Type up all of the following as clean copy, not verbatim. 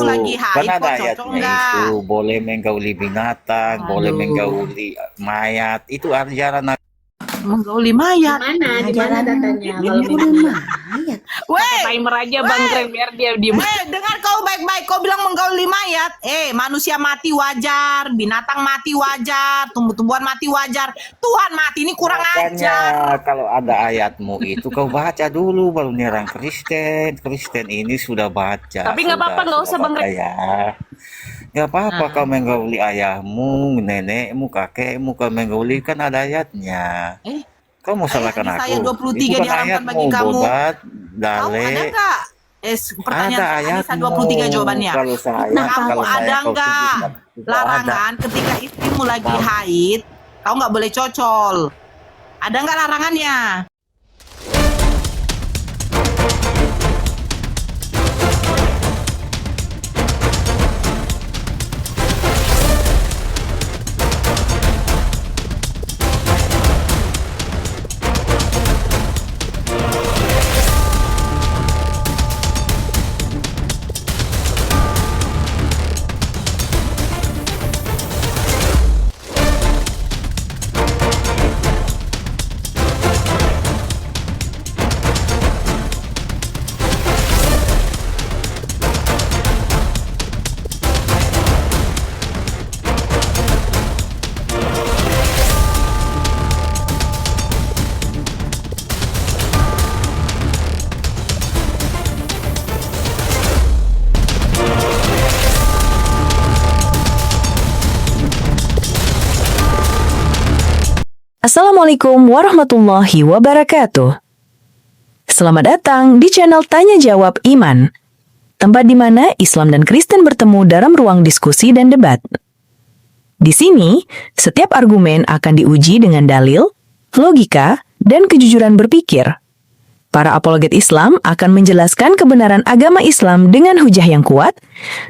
lagi Kan haid ada kok cocok ayatnya nggak? itu, boleh menggauli binatang, boleh Aduh, menggauli mayat. Itu ajaran menggauli mayat. Di mana datanya kalau memang mayat. Weh, Timer aja Bang Greg biar dia diem. dengar kau baik-baik. Kau bilang menggauli mayat. Manusia mati wajar, binatang mati wajar, tumbuh-tumbuhan mati wajar. Tuhan mati ini kurang ajar. makanya kalau ada ayatmu itu kau baca dulu baru nyerang Kristen. Kristen ini sudah baca. Tapi nggak apa-apa, nggak usah Bang Greg. Ya. Nggak apa-apa kau menggauli ayahmu, nenekmu, kakekmu, kau menggauli kan ada ayatnya. Kau mau salahkan Ayat aku? Yesaya 23 Itu kan diharamkan ayatmu, bagi kamu. bodat, Kau dale. ada nggak? Pertanyaan Ada Anissa ayatmu. 23 jawabannya. Kalau saya, Kamu kalau saya ada kau nggak sebutkan, tidak ada. larangan ketika istrimu lagi haid, kau nggak boleh cocol? Ada nggak larangannya? Assalamualaikum warahmatullahi wabarakatuh. Selamat datang di channel Tanya Jawab Iman, tempat di mana Islam dan Kristen bertemu dalam ruang diskusi dan debat. Di sini, setiap argumen akan diuji dengan dalil, logika, dan kejujuran berpikir. Para apologet Islam akan menjelaskan kebenaran agama Islam dengan hujah yang kuat,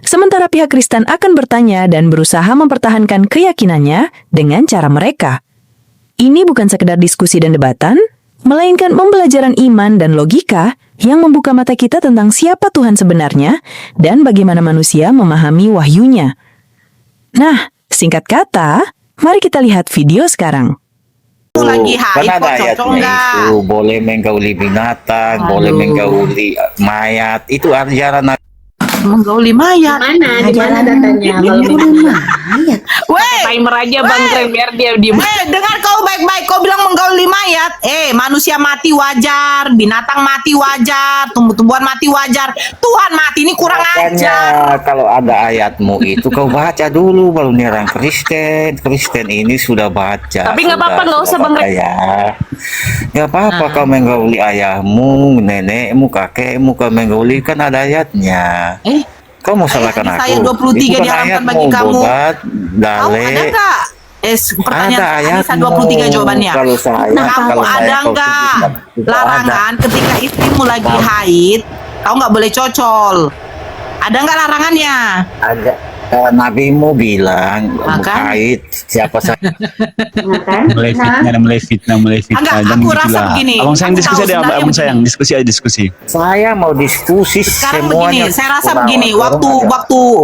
sementara pihak Kristen akan bertanya dan berusaha mempertahankan keyakinannya dengan cara mereka. Ini bukan sekedar diskusi dan debatan, melainkan pembelajaran iman dan logika yang membuka mata kita tentang siapa Tuhan sebenarnya dan bagaimana manusia memahami wahyunya. Nah, singkat kata, mari kita lihat video sekarang. Lagi Kan haid ada kok cocok ayatnya nggak? itu, boleh menggauli binatang, boleh menggauli mayat. Itu ajaran Menggauli mayat. di mana datanya kalau memang Mayat. Weh, Timer aja Bang Greg biar dia diem. dengar kau baik-baik. Kau bilang menggauli mayat. Manusia mati wajar, binatang mati wajar, tumbuh-tumbuhan mati wajar. Tuhan mati ini kurang ajar. makanya kalau ada ayatmu itu kau baca dulu baru nyerang Kristen. Kristen ini sudah baca. Tapi nggak apa-apa, nggak usah Bang Greg. Ya. Nggak apa-apa kau menggauli ayahmu, nenekmu, kakekmu, kau menggauli kan ada ayatnya. Kau mau salahkan Ayat aku? Yesaya 23 Itu kan diharamkan ayatmu, bagi kamu. bodat, Kau dale. ada nggak? Pertanyaan Ada Anissa ayatmu. 23 jawabannya. Kalau saya, Kamu kalau saya ada kau nggak sebutkan, tidak larangan ketika istrimu lagi haid, kau nggak boleh cocol? Ada nggak larangannya? ada. Nabimu bilang Makan. kait siapa saja mulai fitnah. Enggak, Jangan aku gitulah. rasa begini. Abang sayang Aku diskusi tahu deh, sebenarnya abang sayang begini. diskusi. saya mau diskusi Sekarang semuanya. begini, saya rasa Gunawan. begini,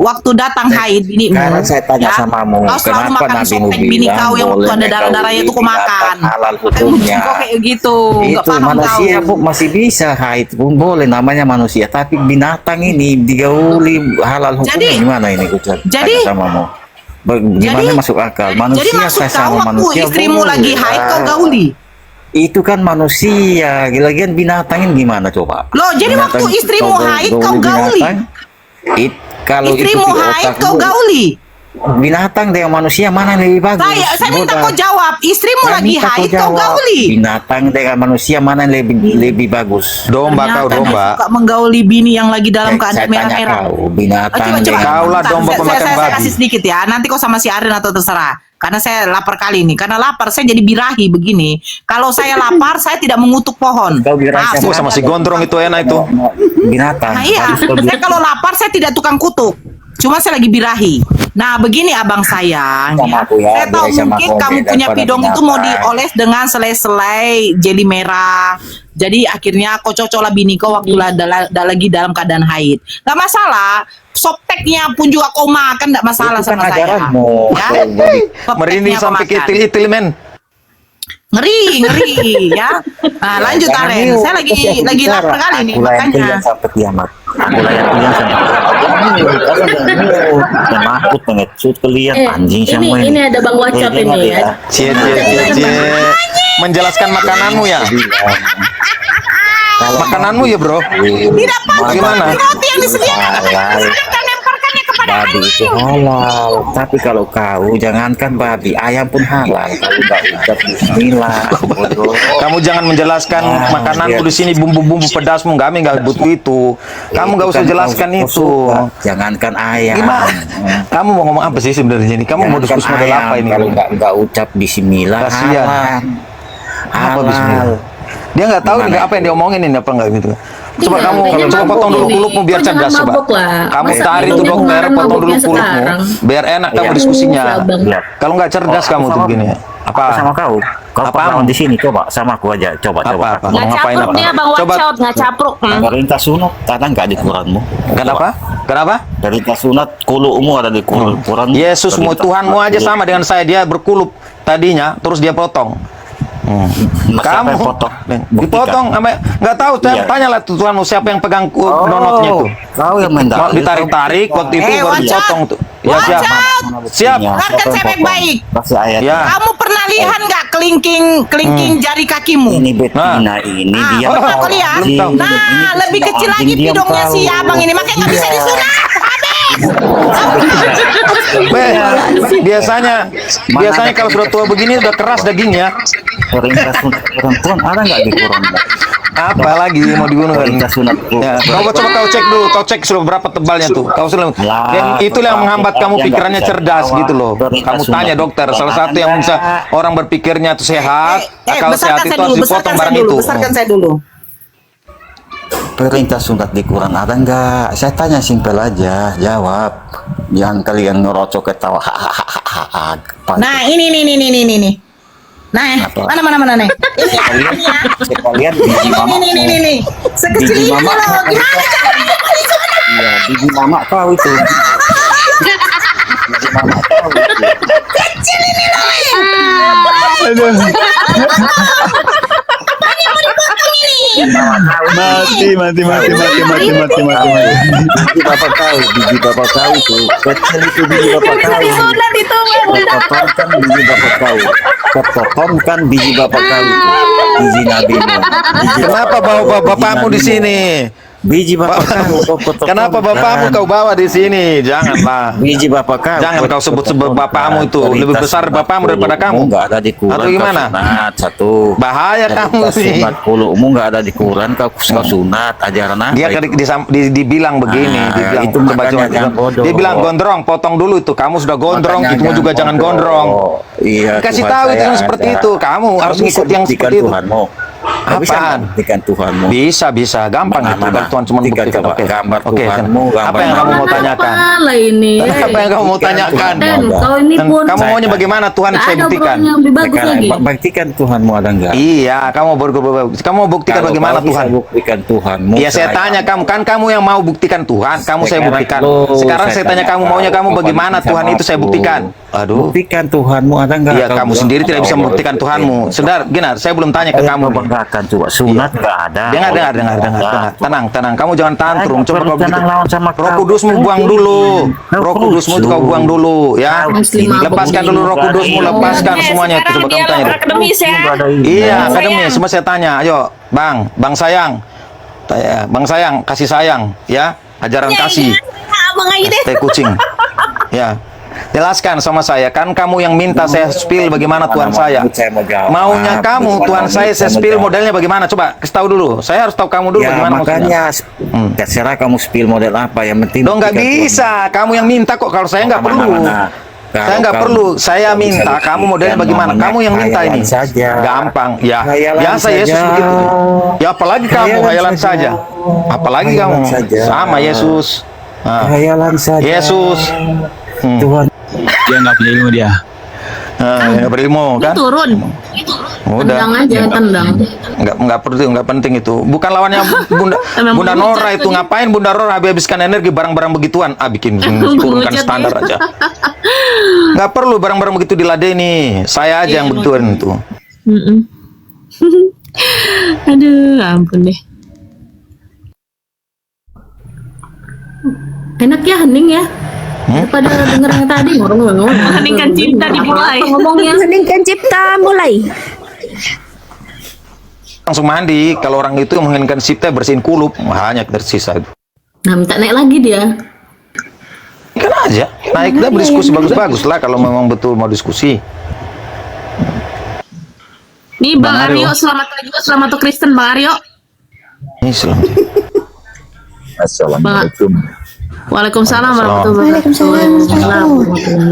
waktu datang haid binimu. Sekarang saya tanya samamu, Kau selalu kenapa makan Nabimu sotek bini bilang kau yang waktu boleh ada darah-darahnya itu kau menggauli makan. binatang halal Kau hukumnya? kok kayak gitu, nggak Itu paham manusia kau. Bu, masih bisa haid pun boleh, namanya manusia. Tapi binatang ini digauli halal hukumnya Jadi- gimana ini? jadi- Tanya samamu. Gimana Jadi- masuk akal? Manusia Jadi maksud saya kau sama waktu manusia istrimu boleh. lagi haid kau gauli? Itu kan manusia, lagian binatangin gimana coba? Loh, jadi waktu istrimu haid kau gauli? binatang, kalau Istrimu itu di haid otakmu, kau gauli? binatang dengan manusia mana yang lebih bagus? Saya minta Bodoh. kau jawab, istrimu Saya lagi minta kau haid kau jawab. gauli? Binatang dengan manusia mana yang lebih bagus? Domba kau, Ternyata dia domba. suka menggauli bini yang lagi dalam Saya keadaan tanya merah-merah. kau, binatang Coba, dengan Kau lah bentar, domba pemakan saya babi. kasih sedikit ya. Nanti kau sama si Arin atau terserah. Karena saya lapar kali ini. Karena lapar saya jadi birahi begini. Kalau saya lapar saya tidak mengutuk pohon. Kau birahi Ah, Sama si gondrong itu enak itu. binatang. Nah iya, Harus kau saya kalau lapar saya tidak tukang kutuk. Cuma saya lagi birahi. Nah, begini abang sayang. Sama aku ya, Saya tahu birahi sama mungkin aku, kamu beda punya pada pidong itu mau binatang. dioles dengan selai-selai jeli merah. Jadi akhirnya kau cocok lah bini kau waktu lagi dalam keadaan haid. Gak masalah. Softteknya pun juga kau makan, gak masalah Itu kan sama saya. ajaranmu. Ya? Jadi, Merinding Softteknya kau sampai makan. kitil-kitil men. Ngeri ya. Nah, lanjut jangan Aren. yuk, Saya kasih aku lagi bicara. lapar kali nih Aku layan makanya. kalian sampai kiamat. Aku layan kalian sampai kiamat. Penakut pengecut kalian anjing semua ini ada Bang WhatsApp Eh, ini jangan ya. Cie, cie, cie, cie. Menjelaskan makananmu ya. Makananmu ya bro. Tidak apa Bagaimana? roti yang disediakan. Halal. Silakan lemparkannya kepada Babi itu halal, tapi kalau kau jangankan babi, ayam pun halal. Kalau nggak ucap Bismillah, bodoh. Kamu jangan menjelaskan makananmu iya. di sini bumbu-bumbu pedasmu, kami nggak butuh itu. Kamu nggak usah Kan jelaskan kau itu. suka. Jangankan ayam. Gimana? Kamu mau ngomong apa sih sebenarnya ini? Kamu mau Jangankan diskusi model ayam, apa ini? Kalau nggak ucap Bismillah, Kasihan. halal. Apa bismillah? Dia nggak tahu Gimana nih apa yang dia omongin ini apa nggak gitu. Coba Iya, kamu kayaknya coba mabuk potong dulu ini. kulupmu biar Kok jangan cerdas coba. mabuk lah. Kamu Masa cari iya tuh dokter, kemarin potong dulu mabuknya kulupmu sekarang? biar enak kamu Iya. diskusinya. Abang. Iya. Kalau nggak cerdas kamu tuh begini. Apa sama kau? Kau Apa? pernah di sini coba sama aku aja, coba. Apa? Nggak Ngapain capruk apa? dia Bang Coba. Wacot, nggak capruk. Perintah sunat ada nggak di Quranmu? Kenapa? Kenapa? Perintah sunat kulukmu ada di Quran. Yesus mu Tuhanmu aja sama dengan saya, dia berkulup tadinya terus dia potong. Siapa Kamu yang potong? dipotong sampai nggak tahu. Iya. Tanyalah tuh Tuhanmu siapa yang pegang donotnya tuh. Kau yang Mau mendapat. ditarik-tarik waktu itu baru Wacot. dipotong tuh. Ya siap. Wacot. Siap. Dengarkan saya baik-baik. Kasih ayat. Ya. Kamu pernah lihat nggak kelingking jari kakimu? Ini betina ini dia. Oh, kau lihat? Belum tahu. Nah, lebih kecil lagi pidongnya si abang ini, makanya nggak bisa disunat. Biasanya kalau sudah tua begini udah keras dagingnya. Perintah sunat perempuan ada nggak di Quran? Apa lagi mau dibunuh kan? Perintah sunat. Ya, coba kau cek dulu, kau cek sudah berapa tebalnya tuh. Kau sudah itu yang menghambat kamu pikirannya cerdas gitu loh. Kamu tanya dokter, salah satu yang bisa orang berpikirnya tuh sehat, akal sehat itu harus dipotong barang itu. Besarkan saya dulu. Perintah sunat di Quran ada nggak? Saya tanya simpel aja, jawab. Yang kalian ngerocok ketawa. Nah, ini. Nah, Apa? mana nih? Ini ya. Sekalian biji mama. Ini. Sekecil Biji ini mama. loh. Gimana caranya? Iya, biji mama kau itu. Biji mama kau itu. Kecil ini loh. Mati. Biji bapak kau itu. Kecil itu biji bapak kau. Kepotong kan biji bapak kau itu. Biji nabi. Kenapa bawa bapakmu di sini? Biji bapak kau. Kenapa bapakmu kau bawa di sini? Janganlah. Biji bapak kau. Jangan kau sebut-sebut bapakmu itu. Lebih besar bapakmu daripada kamu. Enggak ada di Quran. Atau gimana? Kau sunat satu. Bahaya kamu sih. Sunat kulukmu enggak ada di Quran. Kau sunat ajaran apa? Dia itu? dibilang begini, Ah, dibilang itu makanya jangan bodoh. dia bilang gondrong, potong dulu itu. Kamu sudah gondrong, Makanya kamu juga jangan bodoh. gondrong. Iya. Kasih Tuhan tahu itu saya yang seperti ada. itu. Kamu harus Kau bisa ngikut yang buktikan seperti itu. Tuhanmu. Kau bisa Apaan? buktikan Tuhanmu. Bisa, gampang itu. Mana? Tuhan cuma Buktikan buktikan. coba Oke, gambar oke. Tuhanmu, Apa gambar yang kamu mau mana? tanyakan? Lah ini. Apa yang kamu mau tanyakan? Dan kau ini pun Kamu maunya bagaimana Tuhan nggak saya ada buktikan? obrolan yang lebih bagus Sekarang lagi. buktikan Tuhanmu ada enggak? Iya, kamu mau buktikan Kalau bagaimana kau bisa Tuhan? buktikan Tuhanmu. Iya, saya tanya kamu, kan kamu yang mau buktikan Tuhan, kamu saya Sekarang buktikan. lo, Sekarang saya tanya kamu maunya kamu kau bagaimana bisa Tuhan itu saya mampu. buktikan. Aduh. Buktikan Tuhanmu ada enggak? Iya, Kau kamu bilang sendiri tidak ada bisa Allah. membuktikan Tuhanmu. Sedar, Ginar, saya belum tanya ke Saya kamu. nih. membanggakan coba sunat enggak ada. Dengar. Tenang. Kamu jangan tantrum. Saya Coba nggak kau perlu tenang lawan sama Roh kau. Kudusmu buang dulu. Roh Kudusmu itu kau buang dulu, ya. Muslim mabuk Lepaskan ini. dulu Roh Kudusmu, lepaskan Oke, semuanya itu. sekarang Coba kamu dialog tanya. deh. akademis ya. Iya, Bang akademis. Sayang. Semua saya tanya. Ayo, Bang Sayang. Bang Sayang, kasih sayang, ya. Ajaran kasih. Abang aja deh. Teh kucing. Ya. Jelaskan sama saya, kan kamu yang minta saya spill bagaimana Tuhan saya. Maunya kamu, Tuhan saya spill modelnya bagaimana? Coba kasih tahu dulu. Saya harus tahu kamu dulu Ya bagaimana maksudnya. makanya terserah kamu spill model apa yang penting. Dong nggak buktikan bisa, kamu yang minta kok. Kalau saya nggak perlu. Kemana-mana. Saya nggak Kalau perlu. kamu Saya bisa minta. buktikan Kamu modelnya bagaimana? namanya Kamu yang minta ini. khayalan saja. Gampang. Ya. Khayalan Biasa Yesus saja. begitu. Ya apalagi kamu Khayalan hayalan saja. saja. Apalagi Khayalan kamu saja. sama Yesus. Khayalan saja. Yesus. Tuhan. Dia nggak punya ilmu dia. Nggak berilmu kan? Turun. Udah. Tendang aja, tendang. Nggak penting itu. Bukan lawannya Bunda Nora itu. Ngapain Bunda Nora habiskan energi barang-barang begituan? Bikin turunkan standar aja. Nggak perlu barang-barang begitu diladeni. Saya aja yang begituan itu. Aduh, ampun deh. Enak ya hening ya. Pada denger yang tadi ngomong-ngomong. Heningkan cipta dimulai. Ngomongnya Heningkan cipta mulai. Langsung mandi. Kalau orang itu mengheningkan cipta bersihin kulup, banyak tersisa itu. nah minta naik lagi dia. Kan aja. Naik dah berdiskusi bagus-bagus lah kalau memang betul mau diskusi. Nih Bang Aryo, selamat tuh Kristen Bang Aryo. Ini selamat. Assalamualaikum. Waalaikumsalam warahmatullahi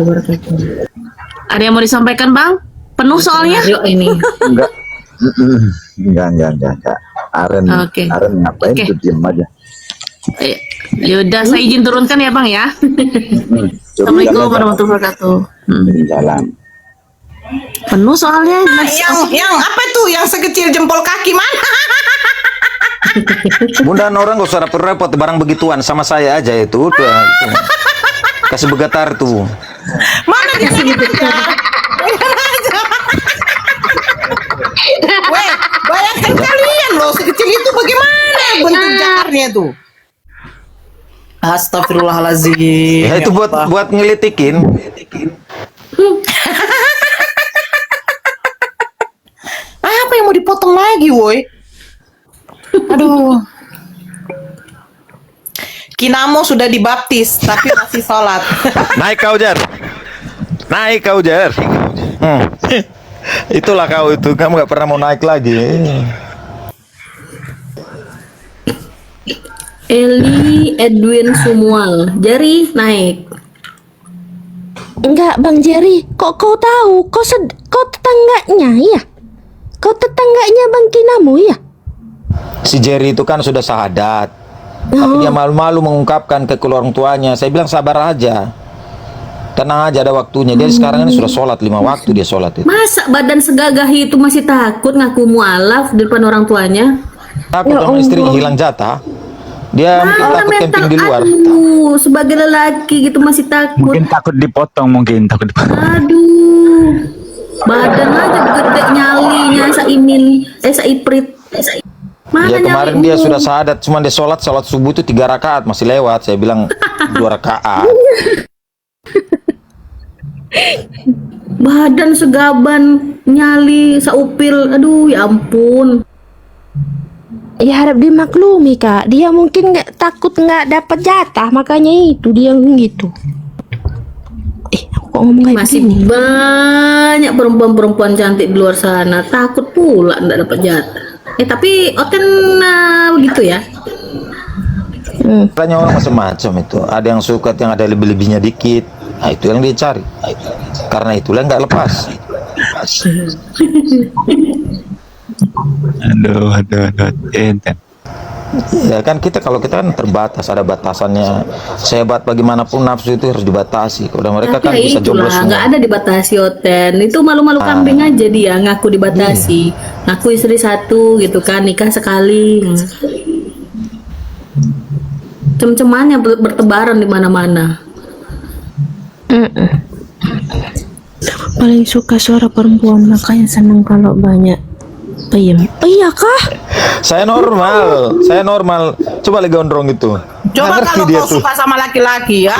wabarakatuh. Ada yang mau disampaikan Bang? Penuh soalnya. Yuk ini. Enggak. Aren Oke. ngapain Oke. tuh, diem aja. Yaudah, saya izin turunkan ya Bang ya. Assalamualaikum warahmatullahi wabarakatuh. Jalan. Penuh soalnya. Yang apa tuh? Yang sekecil jempol kaki mana? Bunda Nora nggak usah repot-repot barang begituan sama saya aja itu. Tuh. Kasih begatar tuh. Mana di sini tuh? Weh, bayangkan kalian loh, sekecil itu bagaimana bentuk jakarnya tuh? Astagfirullahaladzim. Ya itu buat ngelitikin. Apa yang mau dipotong lagi, woi? Aduh. Kinamo sudah dibaptis, tapi masih sholat. Naik kau Jar. Itulah kau itu. Kamu nggak pernah mau naik lagi. Eli Edwin Sumual. Jari naik. Enggak, Bang Jerry. Kok kau tahu? Kau tetangganya ya? Kau tetangganya Bang Kinamo ya? Si Jerry itu kan sudah syahadat. Tapi dia malu-malu mengungkapkan ke orang tuanya. Saya bilang sabar aja. Tenang aja, ada waktunya. Dia sekarang ini sudah sholat 5 waktu dia sholat itu. Masa badan segagah itu masih takut ngaku mualaf di depan orang tuanya? Takut sama istrinya hilang jatah. Dia mungkin takut camping di luar. Aduh, sebagai lelaki gitu masih takut. Mungkin takut dipotong, Aduh, badan aja gede nyalinya saiprit. Mana Ya kemarin nyalimu? dia sudah syahadat, cuman dia sholat subuh itu 3 rakaat masih lewat. Saya bilang 2 rakaat. Badan segaban nyali saupil. Aduh, ya ampun. Ya harap dimaklumi Kak. Dia mungkin takut nggak dapat jatah, makanya itu dia gitu. Aku kok ngomong kayak Masih begini? banyak perempuan-perempuan cantik di luar sana takut pula nggak dapat jatah. Tapi Oten begitu ya. Tanya orang macam-macam itu. Ada yang suka yang ada lebih-lebihnya dikit. Nah, itu yang dia cari. Karena itulah nggak lepas. Aduh, enten. Ya kan kalau kita kan terbatas, ada batasannya. Sehebat bagaimanapun nafsu itu harus dibatasi. Kalau mereka kan Tapi bisa itulah jomblo semua. nggak ada dibatasi Oten. Itu malu-malu kambing aja dia ngaku dibatasi. Ngaku istri satu gitu kan, nikah sekali. Cem-cemannya bertebaran di mana-mana. Paling suka suara perempuan, makanya senang kalau banyak peyem. Oh iya kah? Saya normal. Coba lagi gondrong itu. Coba Ngerti kalau dia kau tuh. suka sama laki-laki ya.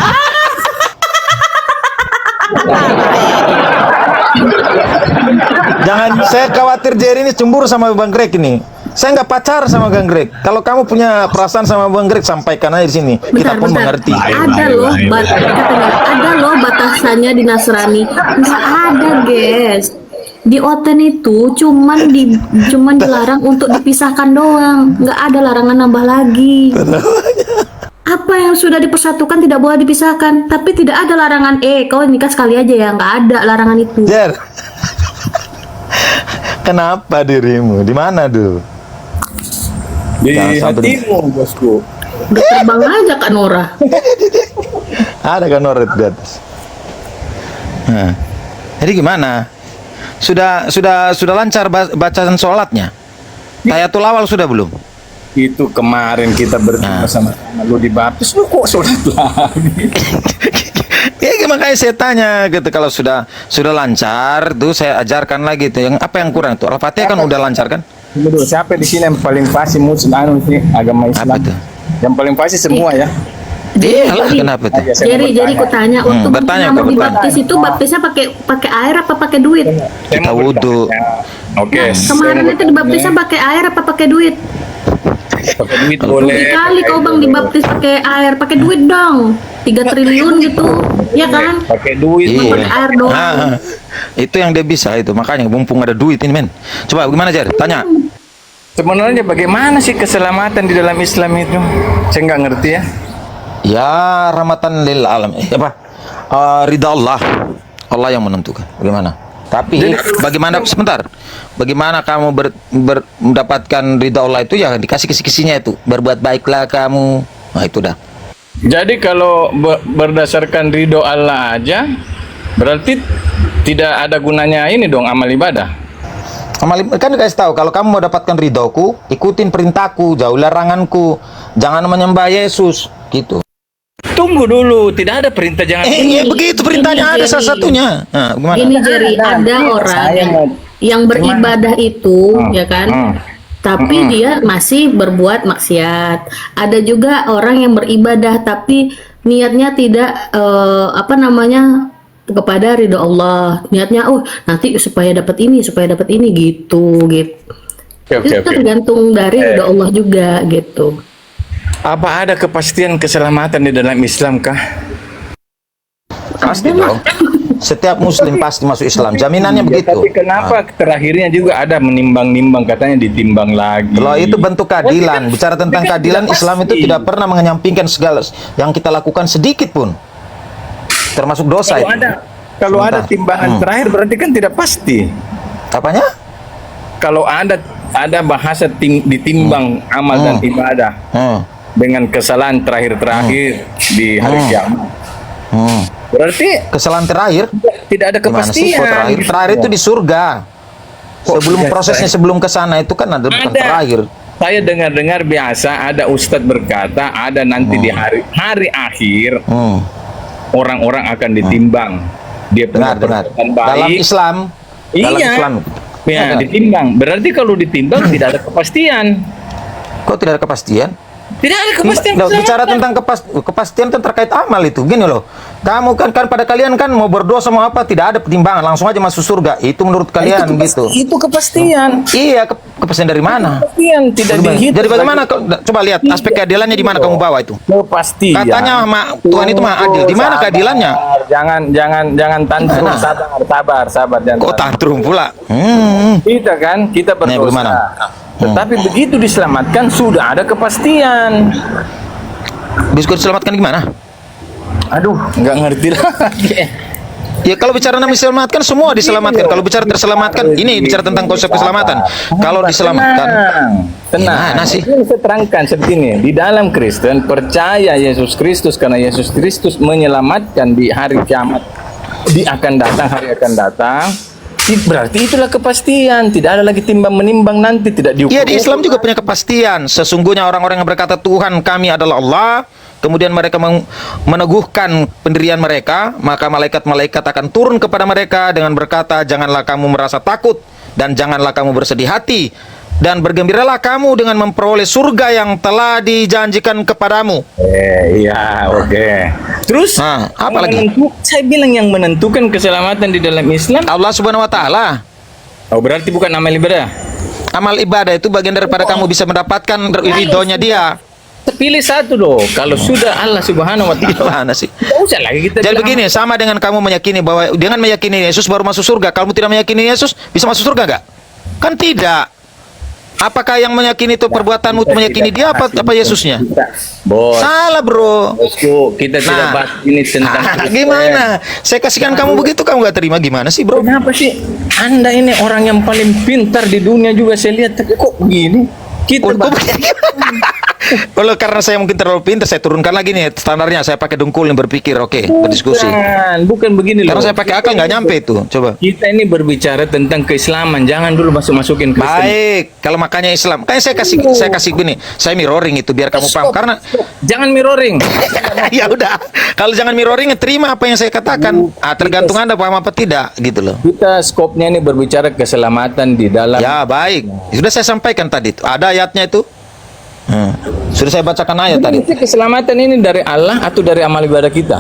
Jangan, saya khawatir Jerry ini cemburu sama Bang Greg ini. Saya nggak pacar sama Bang Greg. Kalau kamu punya perasaan sama Bang Greg, sampaikan aja di sini. Kita pun mengerti. Ada loh batasannya di Nasrani. Nggak ada, guys. Di Oten itu cuman dilarang untuk dipisahkan doang. Nggak ada larangan nambah lagi. Apa yang sudah dipersatukan tidak boleh dipisahkan. Tapi tidak ada larangan kau nikah sekali aja ya. Nggak ada larangan itu. Jer. Kenapa dirimu? Di mana tuh? Di Jangan sampai hatimu, bosku. Udah terbang aja Kak Nora. Ada kan orang di atas. Nah, jadi gimana? Sudah lancar bacaan sholatnya? Tayatul awal sudah belum? Itu kemarin kita berdua sama-sama lu dibaptis, lu kok sholat lagi? Ya makanya saya tanya gitu, kalau sudah lancar tuh saya ajarkan lagi tuh. Yang apa yang kurang tuh? Al-Fatihah kan udah lancar kan? Tunggu dulu, siapa di sini yang paling fasih muslim sih agama Islam? Apa tuh? Yang paling fasih semua ya. Iya lah, kenapa tuh? Jadi ku tanya, untuk bertanya, mau kok dibaptis itu baptisnya pakai air apa pakai duit? Kita wudhu. Oke. Kemarin itu dibaptisnya pakai air apa pakai duit? Pakai duit Rugi boleh. kali kau bang dibaptis pakai air, pakai duit dong. 3 triliun gitu, ya kan? Pakai duit. Iya. Pakai air doang. Nah, itu yang dia bisa itu, makanya mumpung ada duit ini men. Coba gimana Jar? Tanya. Sebenarnya bagaimana sih keselamatan di dalam Islam itu? Saya nggak ngerti ya. Ya rahmatan lil alam. Apa? Ridha Allah. Allah yang menentukan. Bagaimana? Tapi bagaimana sebentar? Bagaimana kamu mendapatkan ridha Allah itu ya dikasih kisi-kisinya itu. Berbuat baiklah kamu. Nah itu dah. Jadi kalau berdasarkan ridho Allah aja, berarti tidak ada gunanya ini dong amal ibadah. Kan dikasih tahu kalau kamu mau dapatkan ridhoku, ikutin perintahku, jauh laranganku, jangan menyembah Yesus, gitu. Tunggu dulu, tidak ada perintah jangan. Ya begitu perintahnya ada salah satunya. Nah, gimana? Gini Jerry, ada orang yang beribadah itu, ya kan? Tapi dia masih berbuat maksiat. Ada juga orang yang beribadah tapi niatnya tidak kepada ridho Allah. Niatnya nanti supaya dapat ini gitu. Itu tergantung dari ridho Allah juga gitu. Apa ada kepastian keselamatan di dalam Islam kah? Pasti dong. Setiap muslim pasti masuk Islam. Jaminannya begitu. Tapi kenapa terakhirnya juga ada menimbang-nimbang, katanya ditimbang lagi. Kalau itu bentuk keadilan. Bicara tentang keadilan, Islam itu tidak pernah menyampingkan segala yang kita lakukan sedikit pun. Termasuk dosa itu. Kalau ada timbangan terakhir berarti kan tidak pasti. Apanya? Kalau ada bahasa ditimbang amal dan ibadah dengan kesalahan terakhir di hari kiamat. Berarti kesalahan terakhir tidak ada kepastian. Terakhir itu di surga. Sebelum ke sana itu kan ada bukan terakhir. Saya dengar biasa ada ustadz berkata ada nanti di hari akhir orang-orang akan ditimbang. Dia benar. baik. Dalam Islam. Ya, ditimbang. Berarti kalau ditimbang tidak ada kepastian. Kok tidak ada kepastian? Tidak ada kepastian. Bicara tentang kepastian itu terkait amal itu. Gini loh. Kamu kan pada kalian kan mau berdosa mau apa tidak ada pertimbangan, langsung aja masuk surga. Itu menurut kalian gitu. Itu kepastian. Iya, kepastian dari mana? Kepastian tidak dihitung. Jadi bagaimana coba lihat aspek keadilannya di mana kamu bawa itu? Kepastian. Katanya Tuhan itu Maha Adil. Di mana keadilannya? Jangan tantrum, sabar jangan. Kok tantrum pula? Kita berdosa. Tetapi begitu diselamatkan sudah ada kepastian. Bisa diselamatkan gimana? Aduh, nggak ngerti lagi. Ya kalau bicara nama diselamatkan semua diselamatkan. Kalau bicara terselamatkan, ini bicara tentang konsep keselamatan. Kalau diselamatkan, tenang. Saya terangkan seperti ini. Di dalam Kristen percaya Yesus Kristus karena Yesus Kristus menyelamatkan di hari kiamat. Hari akan datang. Berarti itulah kepastian. Tidak ada lagi timbang menimbang nanti tidak diukur. Iya di Islam juga punya kepastian. Sesungguhnya orang-orang yang berkata Tuhan kami adalah Allah, kemudian mereka meneguhkan pendirian mereka, maka malaikat-malaikat akan turun kepada mereka dengan berkata, janganlah kamu merasa takut dan janganlah kamu bersedih hati dan bergembiralah kamu dengan memperoleh surga yang telah dijanjikan kepadamu. Oke. Terus apa lagi? Saya bilang yang menentukan keselamatan di dalam Islam Allah Subhanahu wa taala. Oh, berarti bukan amal ibadah. Amal ibadah itu bagian daripada kamu bisa mendapatkan ridhonya dia. Pilih satu loh. Kalau sudah Allah Subhanahu wa taala. Gimana sih? Tidak usah lagi kita. Jadi begini, sama dengan kamu meyakini bahwa dengan meyakini Yesus baru masuk surga. Kalau tidak meyakini Yesus, bisa masuk surga enggak? Kan tidak. Apakah yang meyakini itu perbuatanmu meyakini dia apa Yesusnya? Bos. Salah bro. Bosku, kita tidak bahas ini tentang gimana? Saya kasihkan kamu begitu kamu nggak terima gimana sih bro? Kenapa sih? Anda ini orang yang paling pintar di dunia juga saya lihat, tapi kok begini? Kita Kalau karena saya mungkin terlalu pintar, saya turunkan lagi nih standarnya. Saya pakai dengkul yang berpikir, oke, berdiskusi. Bukan begini loh. Karena saya pakai akal nggak nyampe itu. Coba. Kita ini berbicara tentang keislaman, jangan dulu masukin Kristen. Baik, kalau makanya Islam, kayak saya kasih gini, saya mirroring itu biar kamu paham. Karena jangan mirroring. ya udah, kalau jangan mirroring, terima apa yang saya katakan. Tergantung Anda paham apa tidak, gitu loh. Kita skopnya ini berbicara keselamatan di dalam. Ya baik, sudah saya sampaikan tadi. Ada ayatnya itu. Sudah saya bacakan ayat tadi. Keselamatan ini dari Allah atau dari amal ibadah kita?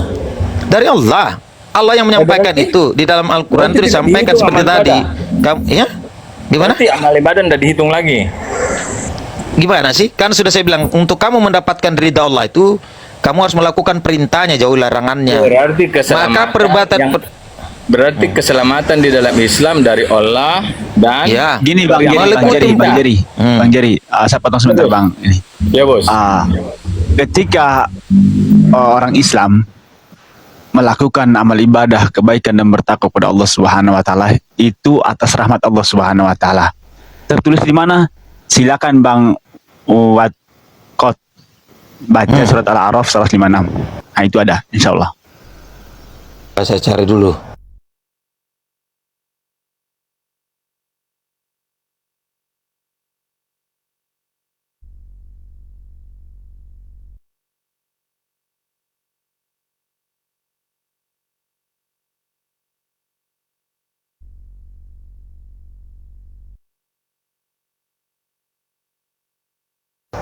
Dari Allah. Allah yang menyampaikan itu di dalam Al-Quran itu disampaikan seperti tadi. Kamu, ya? Gimana? Berarti amal ibadah tidak dihitung lagi. Gimana sih? Kan sudah saya bilang untuk kamu mendapatkan ridha Allah itu kamu harus melakukan perintahnya, jauhi larangannya. Berarti keselamatan. Maka perbuatan berarti keselamatan di dalam Islam dari Allah dan ya. Gini Bang Jerry, saya potong sebentar Bang. Ini. Ya bos. Ketika orang Islam melakukan amal ibadah, kebaikan dan bertakwa kepada Allah Subhanahu Wa Taala itu atas rahmat Allah Subhanahu Wa Taala. Tertulis di mana? Silakan Bang Watkot baca surat Al-A'raf 156. Nah itu ada, insya Allah. Saya cari dulu.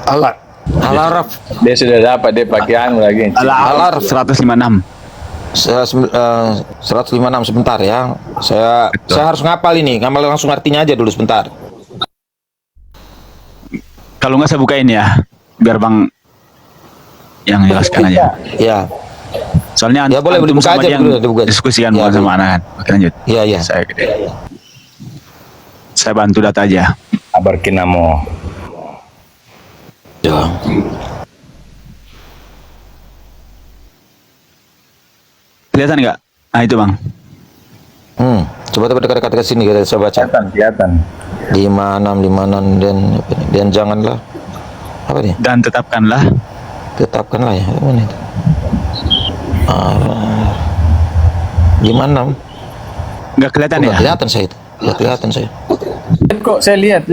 Al-Araf. Dia sudah dapat, dia pakaian lagi. Al-Araf 156. 156 sebentar ya. Saya harus ngapal ini, ngapal langsung artinya aja dulu sebentar. Kalau nggak saya bukain ya, biar Bang yang jelaskan aja. Ya. Soalnya ya boleh dibuka aja dulu, diskusikan ya, sama anak. Oke lanjut. Iya. Saya bantu data aja. Kabar kinamo. Ya. Kelihatan nggak? Nah itu Bang. Coba dekat ke sini kita coba baca. Kelihatan. 56 dan janganlah apa nih? Dan tetapkanlah ya. Mana itu? 56. Nggak kelihatan ya? Kelihatan saya itu. Ya, kelihatan saya. Kok saya lihat.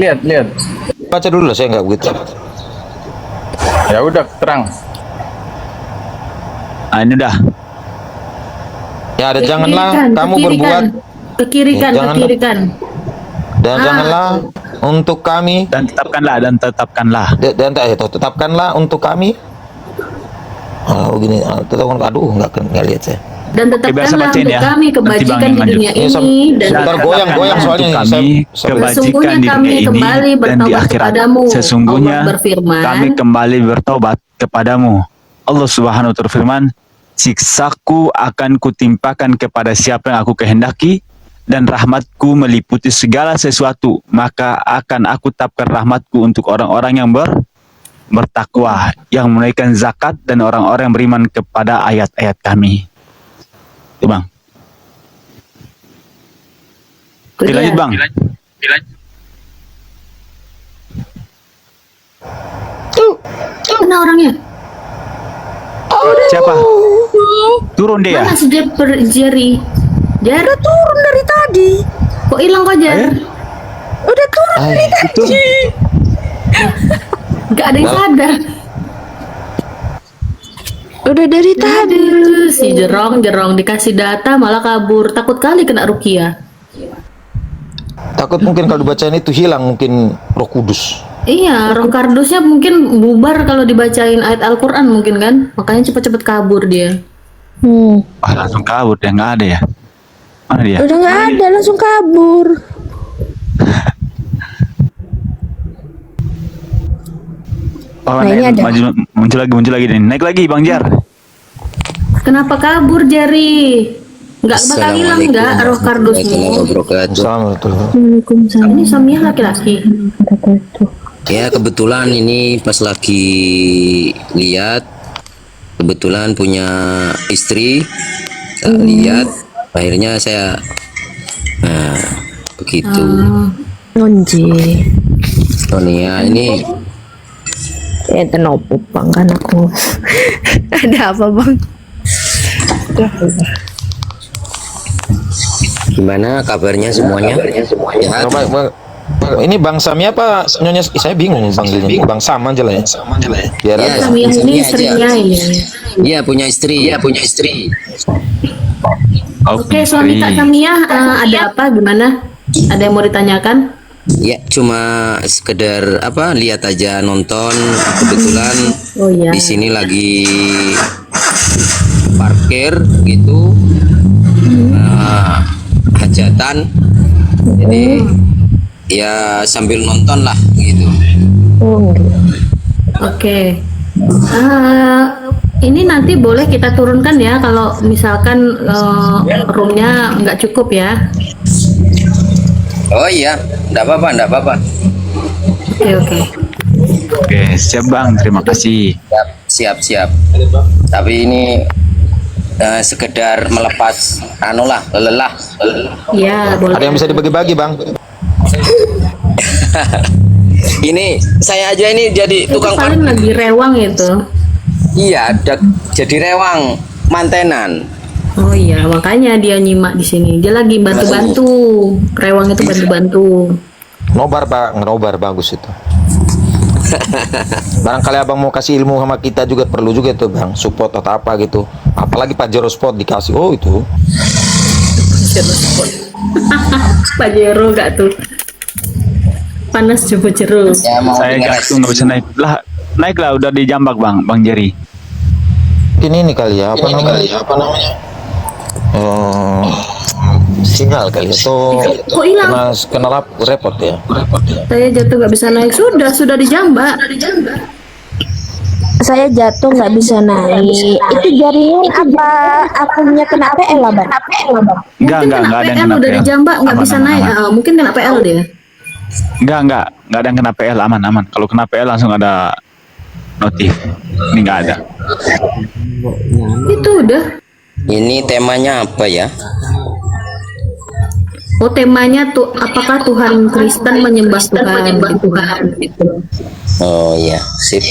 Baca dulu lah, saya nggak begitu. Ya udah terang. Nah ini udah. Ya ada janganlah kamu berbuat ke kiri kan. Dan janganlah untuk kami dan tetapkanlah tetapkanlah untuk kami. Begini, aduh nggak lihat saya. Dan tetapkanlah untuk kami kebajikan di dunia ini dan goyang soalnya kebajikan di dunia ini dan di akhirat. Sesungguhnya kami kembali bertobat kepadamu. Allah Subhanahu wa Ta'ala berfirman, siksaku akan kutimpakan kepada siapa yang aku kehendaki dan rahmatku meliputi segala sesuatu, maka akan aku tetapkan rahmatku untuk orang-orang yang bertakwa, yang menunaikan zakat dan orang-orang yang beriman kepada ayat-ayat kami. Itu Bang. Lanjut Bang. Mana orangnya? Siapa? Turun dia. Mana si Jerry? Udah turun dari tadi. Kok hilang kok Jer? Udah turun dari tadi. Gak ada yang sadar. Udah dari tadi. Si Jerong dikasih data malah kabur. Takut kali kena Rukia. Takut mungkin kalau dibacain itu hilang mungkin Roh Kudus. Iya, Roh Kardusnya mungkin bubar kalau dibacain ayat Al-Quran mungkin kan. Makanya cepet-cepet kabur dia. Langsung kabur dia, nggak ada ya? Mana dia? Udah nggak ada, langsung kabur. Ini ada. Muncul lagi nih. Naik lagi Bang Jar. Kenapa kabur Jari? Nggak bakal hilang nggak Roh Kardusmu? Waalaikumsalam. Ini suaminya laki-laki. Ya kebetulan ini pas lagi lihat, kebetulan punya istri, lihat, akhirnya saya, nah begitu. Nonji. Sonia ini Nopo bang kan aku. Ada apa bang? Gimana kabarnya semuanya? Sehat? Ini Bang Sami apa Nyonya? Saya bingung Bang Sam aja lah ya. Biar Ya, Kami ini Sami aja. istrinya ini. Iya punya istri. Oke, suami Kak Samia ada apa? Gimana? Ada yang mau ditanyakan? Ya cuma sekedar apa lihat aja nonton kebetulan Oh iya. di sini lagi parkir gitu hajatan jadi ya sambil nonton lah gitu. Oke. Ini nanti boleh kita turunkan ya kalau misalkan roomnya nggak cukup ya. Oh iya enggak apa-apa Oke. Oke, siap Bang. Terima kasih. siap tapi ini sekedar melepas lelah. Iya, boleh. ada yang bisa dibagi-bagi Bang. Ini saya aja ini jadi Itu tukang paling lagi rewang itu. iya jadi rewang mantenan. Oh iya, makanya dia nyimak di sini. Dia lagi bantu-bantu. Rewang itu bantu-bantu. Nobar Bang, nobar bagus itu. Barangkali abang mau kasih ilmu sama kita juga perlu juga itu Bang, support atau apa gitu. Apalagi Pajero Sport dikasih, oh itu. Pajero gak tuh? Panas coba jeruk. Ya, mau Saya gantung nggak bisa naik lah. Naiklah udah di Jambak Bang Jerry. Ini kali ya, apa namanya? Sinyal kali atau Kok hilang? kena repot ya. Saya jatuh nggak bisa naik. Sudah dijambak. Saya jatuh nggak bisa naik. Itu jaringan apa akunnya kena PL lah bang? Enggak ada yang PL kena udah PL. dijambak nggak Aman, bisa aman, naik. aman. Mungkin kena PL dia. Enggak ada yang kena PL, aman. Kalau kena PL langsung ada notif. Ini enggak ada. Itu udah. Ini temanya apa ya? Oh, temanya tuh apakah Tuhan Kristen menyembah Tuhan? Oh iya, sip.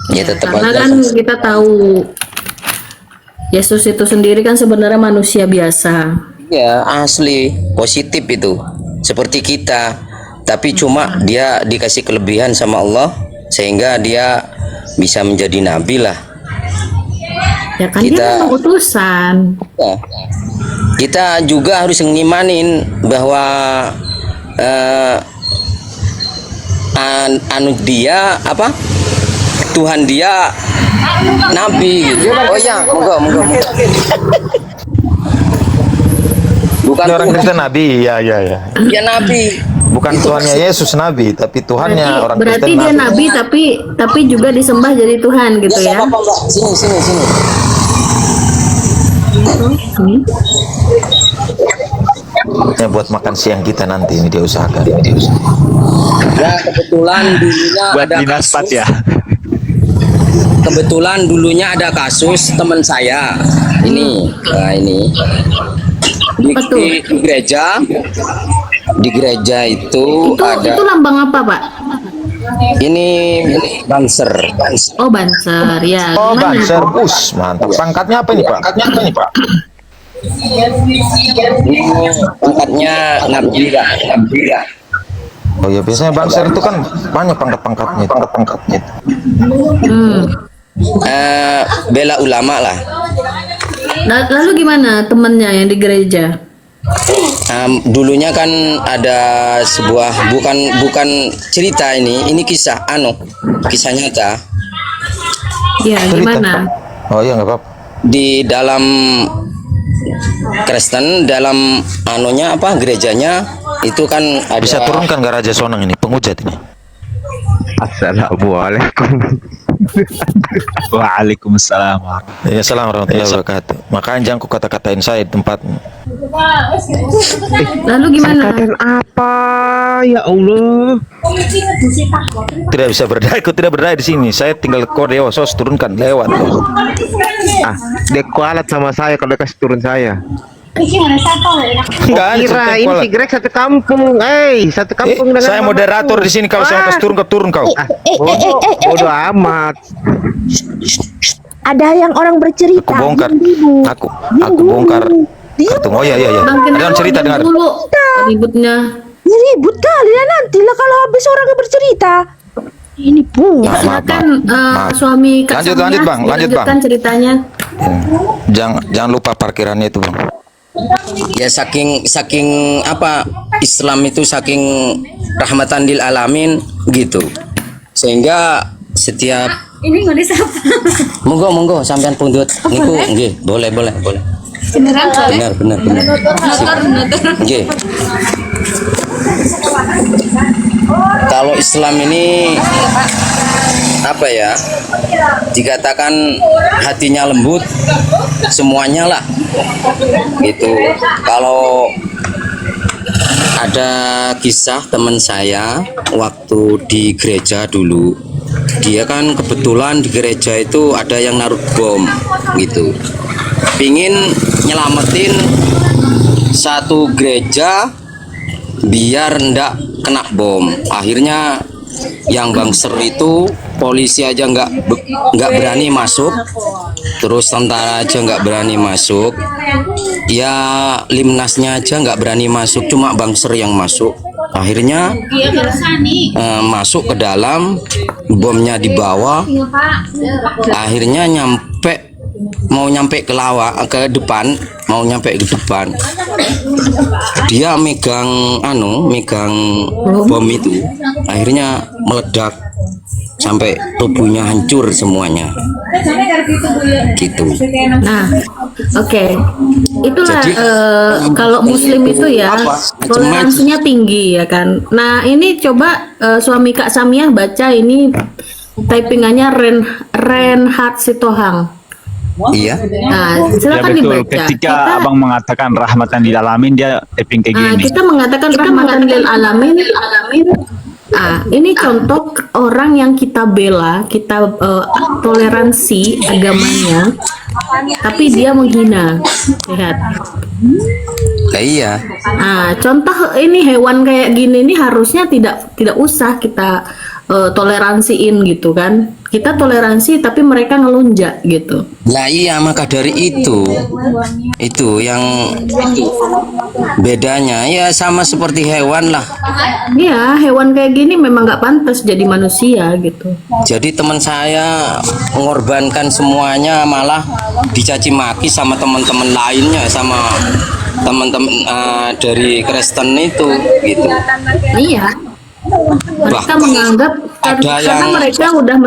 Ya tetap Karena aja. kan kita tahu Yesus itu sendiri kan sebenarnya manusia biasa. Ya asli positif itu. Seperti kita, tapi cuma dia dikasih kelebihan sama Allah sehingga dia bisa menjadi nabi lah. Ya kan dia memang utusan. Ya. Kita juga harus ngimanin bahwa dia apa? Tuhan dia nabi gitu. Oh ya, monggo. Bukan orang Kristen nabi, ya. dia nabi. Bukan Tuhannya Yesus nabi, tapi Tuhannya orang Berarti Kristen dia nabi. nabi tapi juga disembah jadi Tuhan gitu ya. Apa, Mbak? Sini. Ya buat makan siang kita nanti ini dia usahakan. Ya kebetulan dulunya Buat ada dinas kasus. pat ya. Kebetulan dulunya ada kasus teman saya. Ini di gereja. Di gereja itu ada. Itu lambang apa, Pak? Ini banser. Oh, banser ya. Oh, Gimana banser, itu? mantap. Pangkatnya apa ini Pak? Ini pangkatnya nabila. Oh ya, biasanya banser itu kan banyak pangkat-pangkatnya. Bela ulama lah. Lalu gimana temennya yang di gereja? Dulunya kan ada sebuah bukan cerita ini kisah kisah nyata. Ya, gimana? Oh iya, nggak apa-apa. Di dalam Kristen dalam gerejanya itu kan ada. Bisa turunkan gak Raja Sonang ini, penghujat ini? Assalamualaikum. Waalaikumsalam. Ya, assalamualaikum warahmatullahi wabarakatuh. Makanya jangan kau kata-katain saya di tempatmu. Lalu gimana? Apa ya Allah? Tidak bisa berdaya, aku tidak berdaya di sini. Saya tinggal kode sos turunkan lewat. Deko alat sama saya kalau kasih turun saya. Enggak, Kira ini si Greg satu kampung, satu kampung dengan saya moderator di sini, kalau saya atas turun ke turun kau. Bodoh amat. Ada yang orang bercerita. Aku bongkar. Aku bongkar. Kartu. Oh iya. Ada yang cerita dengar. Ributnya. Ya, ribut kali lah nantilah kalau habis orang bercerita. Ini pun. Ya, silakan suami Kak Lanjut Samia, Bang, lanjut Bang. dilanjutkan ceritanya. Jangan lupa parkirannya itu Bang. Ya saking apa, Islam itu saking rahmatan lil alamin gitu, sehingga setiap Ini nggak disapa. monggo sampean pundut niku nggih, boleh. Beneran Benar. Nggih. Kalau Islam ini apa ya, dikatakan hatinya lembut, semuanya lah gitu. Kalau ada kisah teman saya waktu di gereja dulu, dia kan kebetulan di gereja itu ada yang naruh bom gitu, pingin nyelamatin satu gereja biar ndak kena bom. Akhirnya yang bangser itu, polisi aja nggak berani masuk, terus tentara aja nggak berani masuk, ya limnasnya aja nggak berani masuk, cuma bangser yang masuk. Akhirnya masuk ke dalam, bomnya dibawa, akhirnya mau nyampe ke depan, dia megang bom itu, akhirnya meledak sampai tubuhnya hancur semuanya gitu. Nah, oke. Itulah kalau muslim itu ya toleransinya tinggi ya kan. Nah, ini coba suami Kak Samia baca ini typingannya Reinhard Sitohang. Iya. Nah, Ya silakan betul. dibaca. Ketika abang mengatakan rahmatan lil alamin, dia tapping kayak gini. Kita mengatakan rahmatan lil alamin. Ini contoh orang yang kita bela, kita toleransi agamanya, tapi dia menghina. Lihat. Iya. Contoh ini hewan kayak gini ini harusnya tidak usah kita toleransiin gitu kan. Kita toleransi tapi mereka ngelunjak gitu. Nah iya, maka dari itu yang bedanya ya sama seperti hewan lah. Iya, hewan kayak gini memang nggak pantas jadi manusia gitu. Jadi teman saya mengorbankan semuanya, malah dicaci maki sama teman-teman lainnya, sama teman-teman dari Kristen itu gitu. Iya. Mereka menganggap karena mereka udah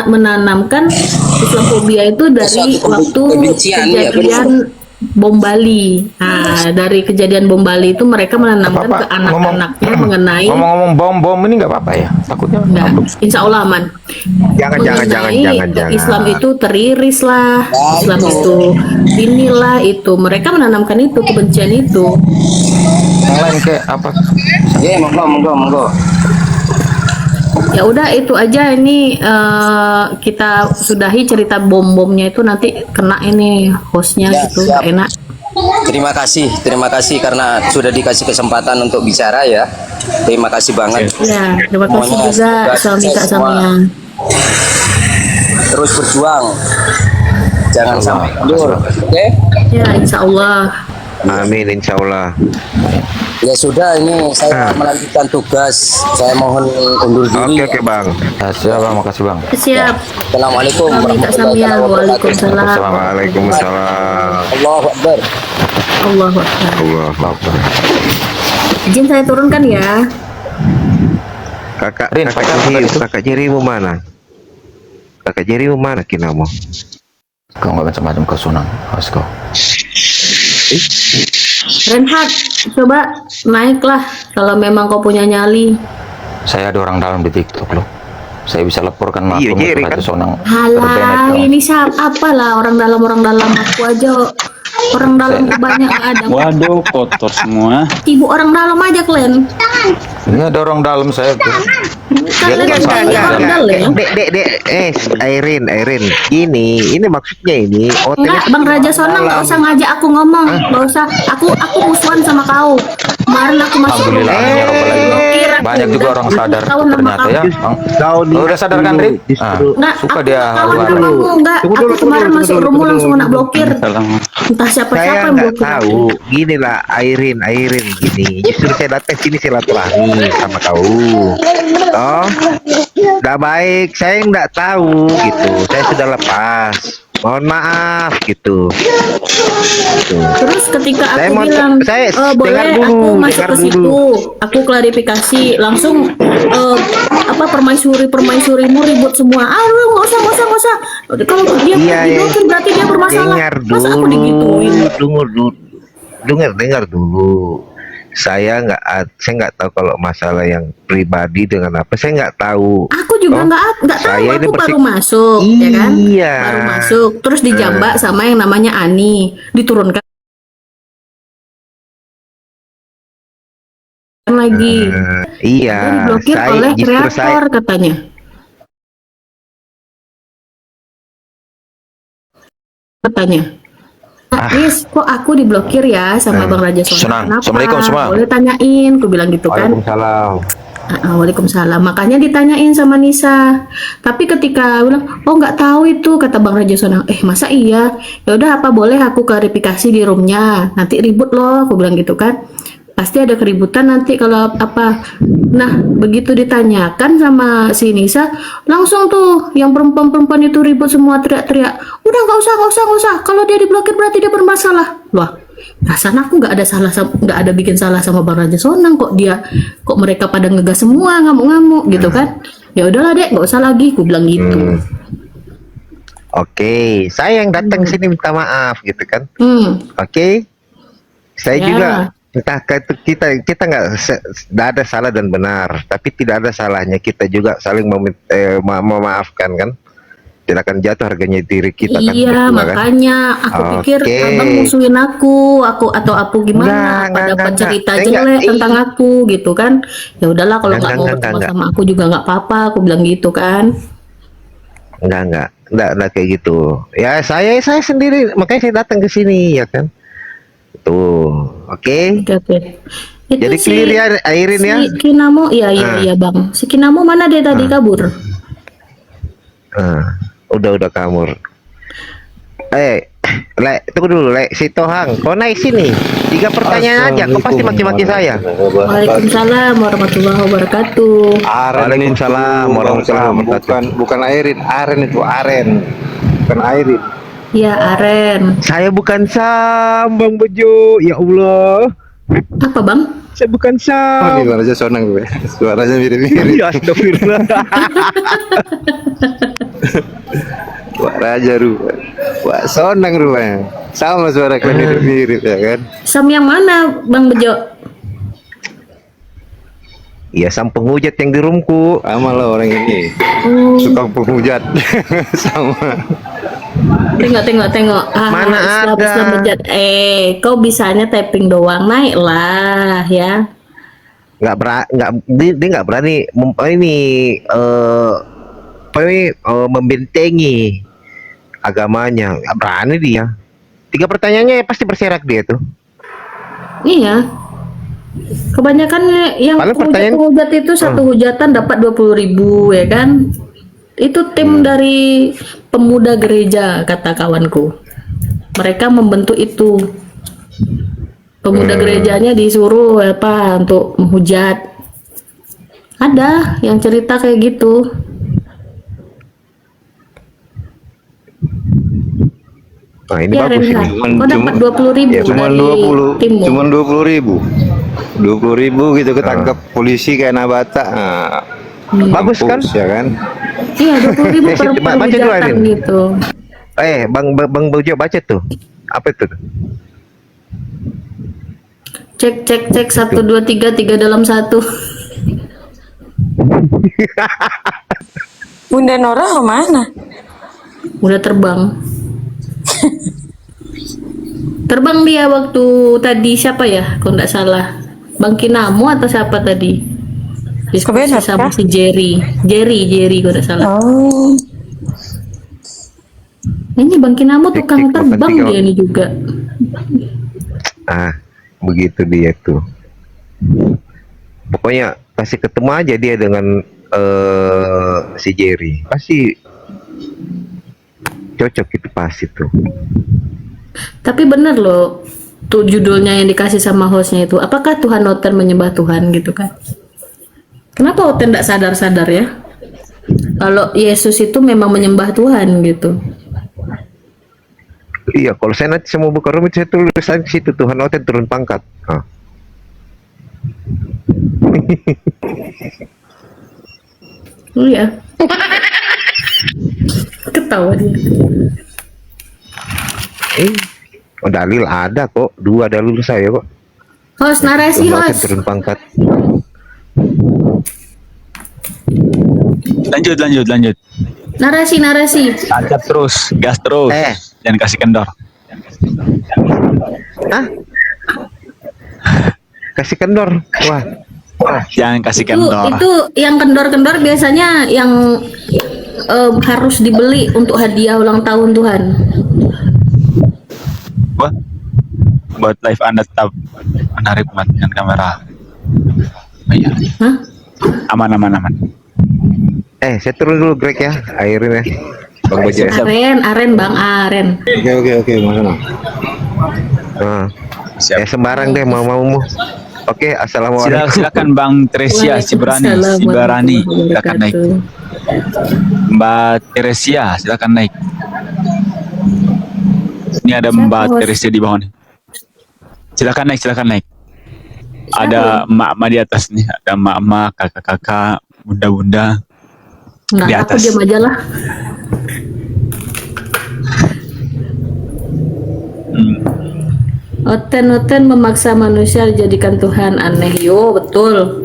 menanamkan Islamophobia itu dari waktu kejadian bom Bali. Dari kejadian bom Bali itu mereka menanamkan ke anak-anaknya mengenai ngomong-ngomong bom ini nggak apa-apa ya? Takutnya enggak. Insya Allah aman. Jangan. Islam itu teriris lah, Islam itu inilah itu. Mereka menanamkan itu, kebencian itu. Yang lain kayak apa? Ya, monggo. Ya udah itu aja, ini kita sudahi cerita bom-bomnya itu, nanti kena ini hostnya ya, gitu, gak enak. Terima kasih karena sudah dikasih kesempatan untuk bicara ya. Terima kasih banget. Ya, terima kasih juga suami Kak Samia. Terus berjuang, jangan sampai mundur. Oke? Ya, insya Allah. Amin, insya Allah. Ya sudah, ini saya melanjutkan tugas. Saya mohon undur diri. Oke bang. Ya, siap bang, makasih bang. Siap. Assalamualaikum Kak Samia. Waalaikumsalam. Waalaikumsalam. Allahu Akbar. Allahu Akbar. Allahu Akbar. Izin saya turunkan ya. Kakak Jerimu mana? Kakak Jerimu mana kinamu? Kau nggak macam-macam kau Sunang, harus kau. Reinhard, coba naiklah kalau memang kau punya nyali. Saya ada orang dalam di TikTok loh. Saya bisa laporkan Iya, maklum Jerry kan. kan. Sonang. Halah, ini siapa apalah orang dalam aku aja Orang dalam banyak nggak ada. Waduh, kotor semua. Ibu orang dalam aja kalian. Ini ada orang dalam saya tuh. Kalian Enggak, orang dalam ya. Airin, ini maksudnya ini Enggak, Bang Raja Sonang nggak usah ngajak aku ngomong, nggak usah. Aku musuhan sama kau. Kemarin aku masuk Alhamdulillah, ya Rabbal Alamin. blokir aku. Banyak juga orang sadar ternyata ya. Bang. Kau Lu udah sadar kan, Ri? Enggak, Suka aku dia kawan halu-halu. kamu enggak. Aku kemarin masuk rumah langsung nak blokir. Entah siapa-siapa saya yang nggak blokir. tahu. Gini lah, Airin gini. Justru saya datang sini silaturahmi sama kau. Oh, udah baik. Saya nggak tahu gitu. Saya sudah lepas. Mohon maaf gitu. Terus ketika Saya aku mau- bilang saya boleh dengar dulu, aku masuk dengar ke situ, dulu. aku klarifikasi langsung permaisurimu ribut semua. Lu nggak usah. Kalau dia Iya, diblokir berarti dia bermasalah. Dengar Masa aku dulu, digituin? dengar dulu. Saya nggak tahu kalau masalah yang pribadi dengan apa. Saya nggak tahu. Aku juga nggak tahu. saya ini Aku baru bersik- masuk, ya kan? Iya. Baru masuk, terus dijambak sama yang namanya Ani, diturunkan lagi. Iya. Dia diblokir Saya oleh justru kreator katanya. Riz, kok aku diblokir ya sama Bang Raja Sonang? Senang. Kenapa? Assalamualaikum semua. Boleh tanyain, aku bilang gitu kan. Waalaikumsalam. Waalaikumsalam. Makanya ditanyain sama Nisa. Tapi ketika bilang, oh nggak tahu itu, kata Bang Raja Sonang. Masa iya? Ya udah, apa boleh aku klarifikasi di roomnya? Nanti ribut loh, aku bilang gitu kan. Pasti ada keributan nanti kalau apa. Nah, begitu ditanyakan sama si Nisa, langsung tuh yang perempuan-perempuan itu ribut semua, teriak-teriak. Udah nggak usah. Kalau dia diblokir berarti dia bermasalah. Wah, perasaan aku nggak ada bikin salah sama Bang Raja Sonang, kok mereka pada ngegas semua, ngamuk-ngamuk gitu kan. Ya udahlah dek, nggak usah lagi, aku bilang gitu. Oke, saya yang datang sini minta maaf gitu kan. Oke, saya Ya. juga entah kita nggak ada salah dan benar, tapi tidak ada salahnya kita juga saling memaafkan kan. Tidak akan jatuh harganya diri kita kan. Iya, berdua, makanya aku pikir Oke. abang musuhin aku atau aku gimana, apa dapat cerita jelek tentang aku gitu kan. Ya udahlah, kalau nggak mau berteman sama aku juga nggak apa-apa, aku bilang gitu kan. Enggak kayak gitu. Ya saya sendiri, makanya saya datang ke sini ya kan. Tuh, oke. Itu Jadi clear ya, Airin ya. Si Kinamo, iya bang. Si Kinamo mana dia tadi kabur? Udah kabur. Tunggu dulu, si Tohang, kau naik sini. 3 pertanyaan aja, kau pasti maki-maki saya. Waalaikumsalam warahmatullahi wabarakatuh. Waalaikumsalam warahmatullahi wabarakatuh. Bukan Airin, Aren itu Aren. Bukan Airin. Ya, Aren. Saya bukan Sam, Bang Bejo. Ya Allah. Apa bang? Saya bukan Oh, Sam. ini Raja Sonang gue. Suaranya mirip-mirip. Ya, astagfirullah. Wah, Raja Rupa. Wah, Sonang rupanya. Sama suara kalian mirip-mirip ya kan. Sam yang mana Bang Bejo? Iya, Sam penghujat yang di roomku. Sama lah orang ini. Suka penghujat. Sama. Tengok. Mana ada? Islam bejat. Kau bisanya tapping doang, naik lah ya. Dia nggak berani membentengi agamanya. Nggak berani dia. 3 pertanyaannya pasti berserak dia tuh. Iya. Kebanyakan yang penghujat itu satu hujatan dapat 20.000 ya kan. Itu tim dari pemuda gereja, kata kawanku. Mereka membentuk itu. Pemuda gerejanya disuruh untuk menghujat. Ada yang cerita kayak gitu. Nah, ini Ya, bagus Renhard. ini. Kau dapat 20.000 Cuman dari 20. timmu. Cuman 20.000 gitu ketangkep polisi kayak Nabata. Nah, Bagus kan? ya kan? Iya, 20.000 per Baca dulu, hujatan Arin. gitu. Bang Bojo baca tuh. Apa itu? Cek 1 2 3 dalam 1. Bunda Nora kemana? Udah terbang. terbang dia waktu tadi, siapa ya? Kalau nggak salah, Bang Kinamo atau siapa tadi? Diskusi sama si Jerry kalau nggak salah. Oh. Ini Bang Kinamo tukang terbang dia ini juga. Begitu dia tuh. Pokoknya pasti ketemu aja dia dengan si Jerry. Pasti cocok itu pasti tuh. Tapi bener loh, tuh judulnya yang dikasih sama hostnya itu, apakah Tuhan Oten menyembah Tuhan gitu kan? Kenapa Oten tidak sadar-sadar ya? Kalau Yesus itu memang menyembah Tuhan gitu. Iya, kalau saya nanti mau buka rumit saya tulisan di situ Tuhan Oten turun pangkat. Iya. Ketawa dia. Dalil ada kok, 2 dalil saya kok. Host, narasi Tuhan Oten host. turun pangkat. Lanjut. Narasi. Angkat terus, gas terus. Jangan kasih kendor. Kasih kendor. Wah. Jangan kasih kendor. Itu yang kendor-kendor biasanya yang harus dibeli untuk hadiah ulang tahun Tuhan. Wah. Buat live Anda tetap menarik dengan kamera. Iya. Aman. Saya turun dulu Greg ya, airin ya. Bang Bojo. Aren Bang Aren. Oke, mana? Sembarang deh mau. Oke, assalamualaikum. Silakan Bang Teresia Sibarani, silakan naik. Mbak Teresia, silakan naik. Ini ada Mbak Teresia di bawah nih. Silakan naik. Ada emak-emak di atas nih, ada emak-emak, kakak-kakak, bunda-bunda di atas. Aku diam aja lah. Oten memaksa manusia dijadikan Tuhan, aneh. Yo, betul.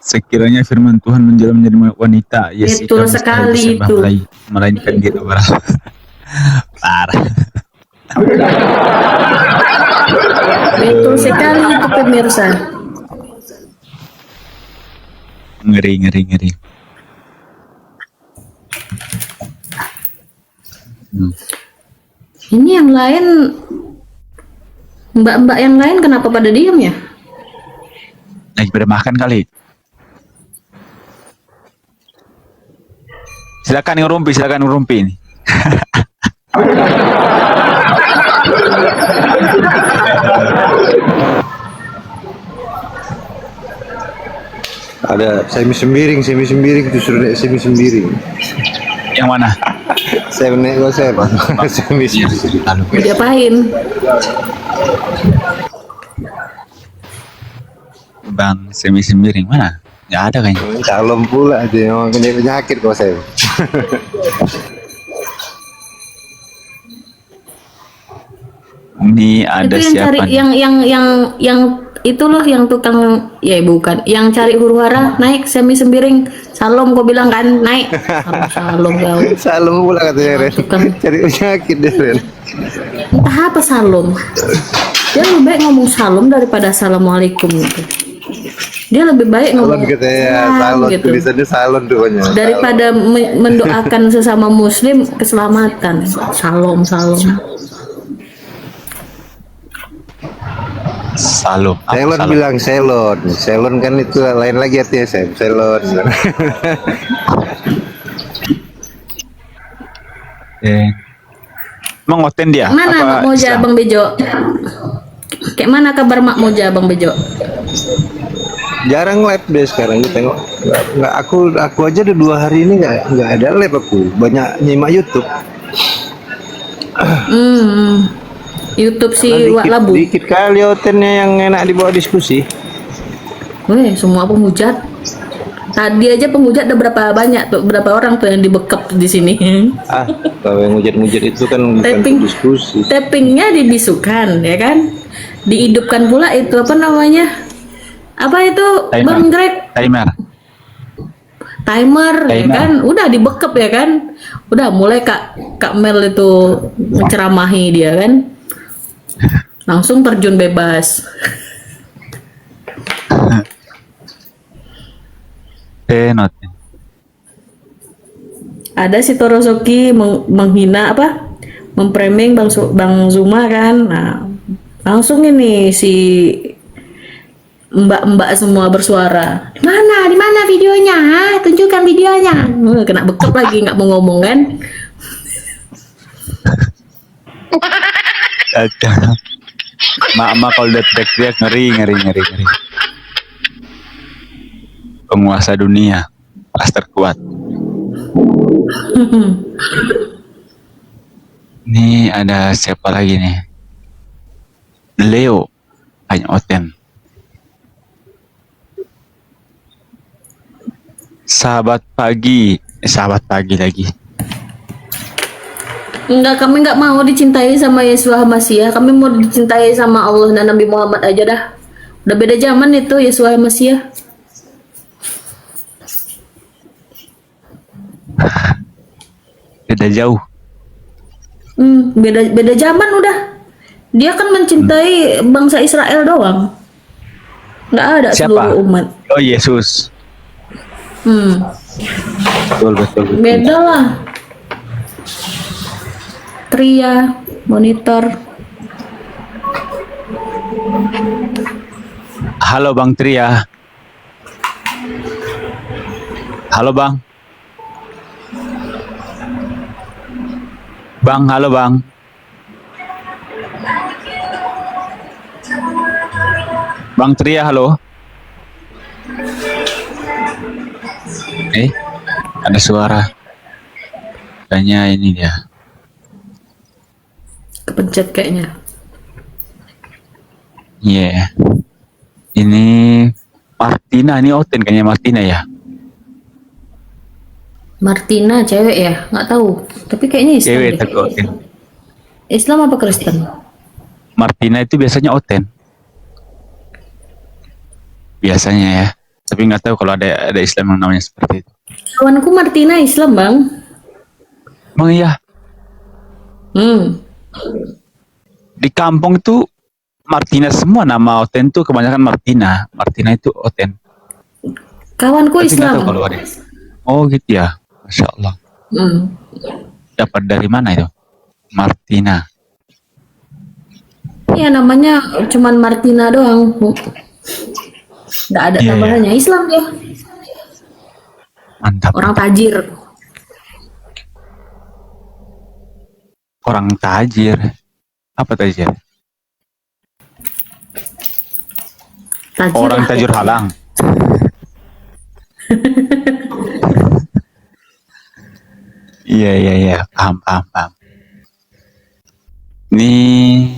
Sekiranya firman Tuhan menjadi wanita, betul sekali itu. Melainkan gitu parah. Betul sekali itu pemirsa. Ngeri. Ini yang lain, mbak-mbak yang lain kenapa pada diam ya? Lagi pada makan kali. Silakan ngerumpi ini. Ada semi sembiring itu suruh naik semi sembiring. Yang mana? Saya naik saya Bang. Semi sembiring. Diapain? Bang semi sembiring mana? Nggak ada kayaknya. Calon pula dia memang punya penyakit kok saya. Ini ada itu yang siapa? Cari, yang itu loh yang tukang ya bukan yang cari huru hara naik semi sembiring salom kau bilang kan naik salom kau salom pula katanya Ren cari penyakit deh Ren entah apa salom dia lebih baik ngomong salom daripada assalamualaikum gitu. Dia lebih baik ngomong salon gitu. Tulisannya salon tuh daripada mendoakan sesama muslim keselamatan. Salom Salom. Selon bilang selon kan itu lain lagi artinya selon. Mengoten dia. Mana Mak Moja Bang Bejo? Kayak mana kabar Mak Moja Bang Bejo? Jarang live deh sekarang kita tengok. Nggak aku aja udah 2 hari ini nggak ada live aku. Banyak nyimak YouTube. YouTube si Wak Labu. Dikit kali Otennya yang enak dibawa diskusi. Weh, semua penghujat. Tadi aja penghujat ada berapa banyak tuh, berapa orang tuh yang dibekap di sini. Kalau yang hujat-hujat itu kan bukan diskusi. Tappingnya dibisukan, ya kan? Dihidupkan pula itu apa namanya? Apa itu timer. Bang Greg? timer ya kan, udah dibekep ya kan, udah mulai Kak Mel itu menceramahi dia kan, langsung terjun bebas. Notin. Ada si Torosoki menghina memframing Bang Zuma kan, nah langsung ini si mbak-mbak semua bersuara, di mana videonya, tunjukkan videonya. Kena bekep lagi, nggak mau ngomong kan. Mak kalau udah teriak-teriak ngeri. Penguasa dunia pas terkuat. Nih ada siapa lagi nih? Leo hanya Oten. Sahabat pagi lagi. Enggak, kami nggak mau dicintai sama Yeshua Masih. Kami mau dicintai sama Allah dan Nabi Muhammad aja dah. Udah beda zaman itu Yeshua Masih. Beda jauh. Beda zaman udah. Dia kan mencintai bangsa Israel doang. Nggak ada seluruh umat. Oh Yesus. Betul. Beda lah. Tria, monitor. Halo Bang Tria. Halo Bang. Halo Bang. Bang Tria, halo. Ada suara. Kayaknya ini dia. Kepencet kayaknya. Iya. Ini Martina, ini Oten kayaknya Martina ya. Martina cewek ya? Nggak tahu. Tapi kayaknya Islam. Cewek tapi Oten. Islam apa Kristen? Martina itu biasanya Oten. Biasanya ya. Tapi nggak tahu kalau ada Islam yang namanya seperti itu. Kawanku Martina Islam, Bang. Emang iya? Di kampung itu Martina semua, nama Oten tuh kebanyakan Martina. Martina itu Oten. Kawanku tapi Islam. Tahu kalau ada. Oh gitu ya. Masya Allah. Dapat dari mana itu? Martina. Ya namanya cuman Martina doang. Nggak ada tambahannya. Islam dia. Mantap. Orang tajir. Orang tajir. Apa tajir? Orang tajir halang. Iya. Paham. Nih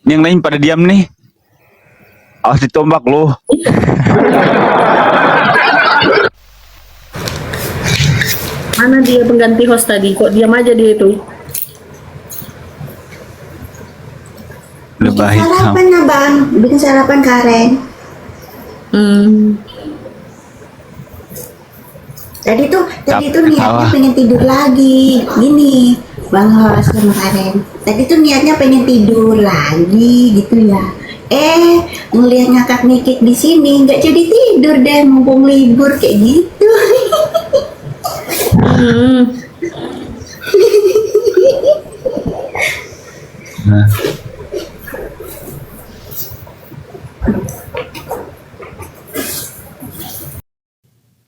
yang lain pada diam nih. Awas ditombak loh. Mana dia pengganti host tadi? Kok diam aja dia itu? Lebah hitam. Sarapan Bang, bikin sarapan Karen. Tadi tuh niatnya pengen tidur lagi. Gini, Bang Host sama Karen. Tadi tuh niatnya pengen tidur lagi gitu ya. Ngelihat ngakak ngikik di sini nggak jadi tidur deh, mumpung libur kayak gitu.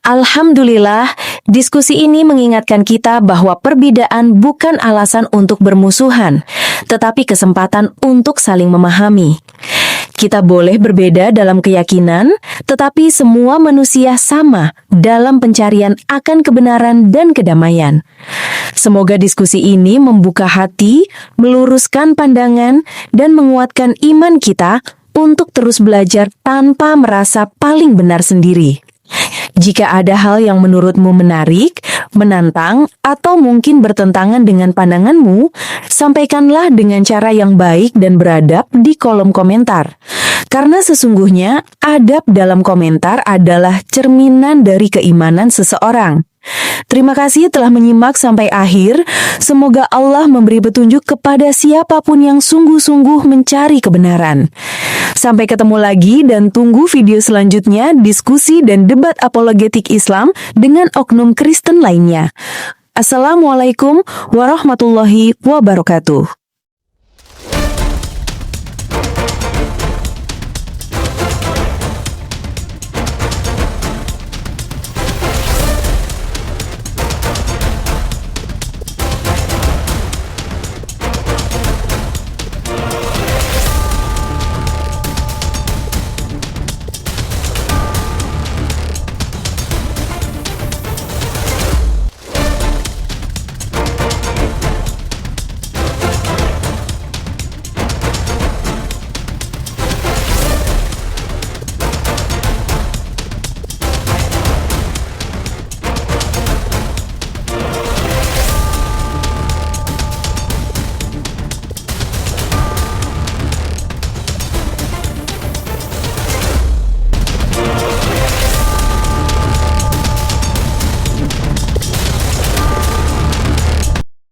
Alhamdulillah, diskusi ini mengingatkan kita bahwa perbedaan bukan alasan untuk bermusuhan, tetapi kesempatan untuk saling memahami. Kita boleh berbeda dalam keyakinan, tetapi semua manusia sama dalam pencarian akan kebenaran dan kedamaian. Semoga diskusi ini membuka hati, meluruskan pandangan, dan menguatkan iman kita untuk terus belajar tanpa merasa paling benar sendiri. Jika ada hal yang menurutmu menarik, menantang, atau mungkin bertentangan dengan pandanganmu, sampaikanlah dengan cara yang baik dan beradab di kolom komentar. Karena sesungguhnya adab dalam komentar adalah cerminan dari keimanan seseorang. Terima kasih telah menyimak sampai akhir. Semoga Allah memberi petunjuk kepada siapapun yang sungguh-sungguh mencari kebenaran. Sampai ketemu lagi dan tunggu video selanjutnya diskusi dan debat apologetik Islam dengan oknum Kristen lainnya. Assalamualaikum warahmatullahi wabarakatuh.